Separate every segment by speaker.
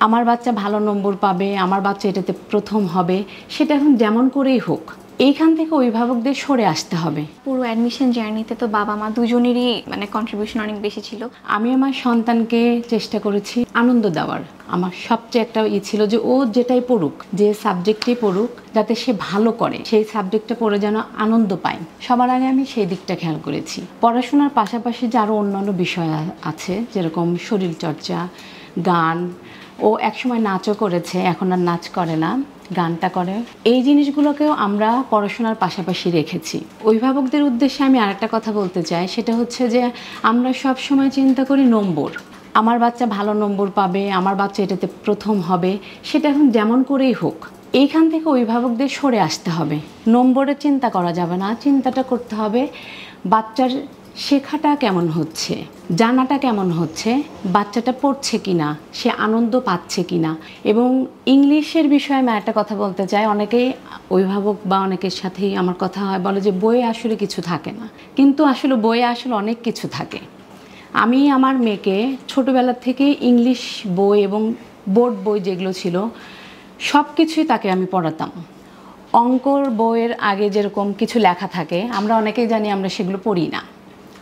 Speaker 1: আমার বাচ্চা ভালো নম্বর পাবে, আমার বাচ্চা এটাতে প্রথম হবে, সেটা এখন যেমন করেই হোক এইখান থেকে অভিভাবকদের সরে আসতে হবে।
Speaker 2: পুরো অ্যাডমিশন জার্নিতে তো বাবা মা দুজনেরই কন্ট্রিবিউশন অনেক বেশি ছিল।
Speaker 1: আমি আমার সন্তানকে চেষ্টা করেছি আনন্দ দেওয়ার। আমার সবচেয়ে একটা ছিল যে ও যেটাই পড়ুক, যে সাবজেক্টই পড়ুক, যাতে সে ভালো করে, সেই সাবজেক্টটা পড়ে যেন আনন্দ পায়। সবার আগে আমি সেই দিকটা খেয়াল করেছি। পড়াশোনার পাশাপাশি যে আরও অন্যান্য বিষয় আছে, যেরকম শরীরচর্চা, গান, ও একসময় নাচও করেছে, এখন আর নাচ করে না, গানটা করে। এই জিনিসগুলোকেও আমরা পড়াশোনার পাশাপাশি রেখেছি। অভিভাবকদের উদ্দেশ্যে আমি আরেকটা কথা বলতে চাই, সেটা হচ্ছে যে আমরা সব সময় চিন্তা করি নম্বর। আমার বাচ্চা ভালো নম্বর পাবে, আমার বাচ্চা এটাতে প্রথম হবে, সেটা এখন যেমন করেই হোক এইখান থেকে অভিভাবকদের সরে আসতে হবে। নম্বরের চিন্তা করা যাবে না, চিন্তাটা করতে হবে বাচ্চার শেখাটা কেমন হচ্ছে, জানাটা কেমন হচ্ছে, বাচ্চাটা পড়ছে কিনা, সে আনন্দ পাচ্ছে কিনা। এবং ইংলিশের বিষয়ে আমি একটা কথা বলতে চাই। অনেকেই অভিভাবক বা অনেকের সাথেই আমার কথা হয়, বলে যে বইয়ে আসলে কিছু থাকে না, কিন্তু আসলে বইয়ে আসলে অনেক কিছু থাকে। আমি আমার মেয়েকে ছোটোবেলা থেকে ইংলিশ বই এবং বোর্ড বই যেগুলো ছিল সব কিছুই তাকে আমি পড়াতাম। অঙ্কর বইয়ের আগে যেরকম কিছু লেখা থাকে, আমরা অনেকেই জানি আমরা সেগুলো পড়ি না,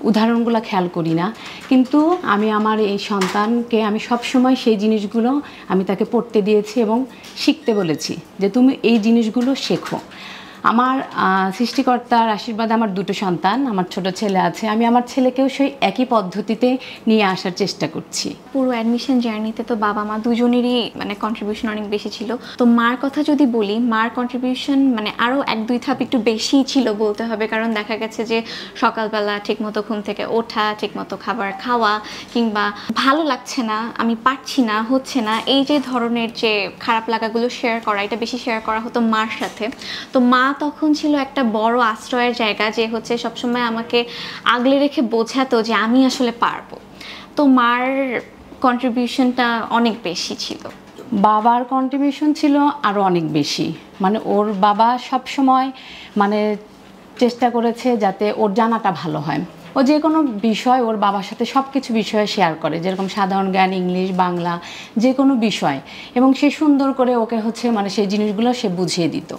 Speaker 1: উদাহরণগুলো খেয়াল করি না, কিন্তু আমি আমার এই সন্তানকে আমি সবসময় সেই জিনিসগুলো আমি তাকে পড়তে দিয়েছি এবং শিখতে বলেছি যে তুমি এই জিনিসগুলো শেখো। আমার সৃষ্টিকর্তার আশীর্বাদে আমার দুটো সন্তান, আমার ছোট ছেলে আছে, আমি আমার ছেলেকেও সেই একই পদ্ধতিতে নিয়ে আসার চেষ্টা করছি।
Speaker 2: পুরো অ্যাডমিশন জার্নিতে তো বাবা মা দুজনেরই কন্ট্রিবিউশন অনেক বেশি ছিল। তো মার কথা যদি বলি, মার কন্ট্রিবিউশন আরও এক দুই ধাপ একটু বেশিই ছিল বলতে হবে। কারণ দেখা গেছে যে সকালবেলা ঠিকমতো ঘুম থেকে ওঠা, ঠিকমতো খাবার খাওয়া, কিংবা ভালো লাগছে না, আমি পারছি না, হচ্ছে না, এই যে ধরনের যে খারাপ লাগাগুলো শেয়ার করা, এটা বেশি শেয়ার করা হতো মার সাথে। তো মা তখন ছিল একটা বড় আশ্রয়ের জায়গা, যে হচ্ছে সবসময় আমাকে আগলে রেখে বোঝাতো যে আমি আসলে পারবো। তো মার কন্ট্রিবিউশনটা অনেক বেশি ছিল।
Speaker 1: বাবার কন্ট্রিবিউশন ছিল আরও অনেক বেশি। ওর বাবা সব সময় চেষ্টা করেছে যাতে ওর জানাটা ভালো হয়। ও যে কোনো বিষয় ওর বাবার সাথে সব কিছু বিষয়ে শেয়ার করে, যেরকম সাধারণ জ্ঞান, ইংলিশ, বাংলা, যে কোনো বিষয়, এবং সে সুন্দর করে ওকে সেই জিনিসগুলো সে বুঝিয়ে দিত।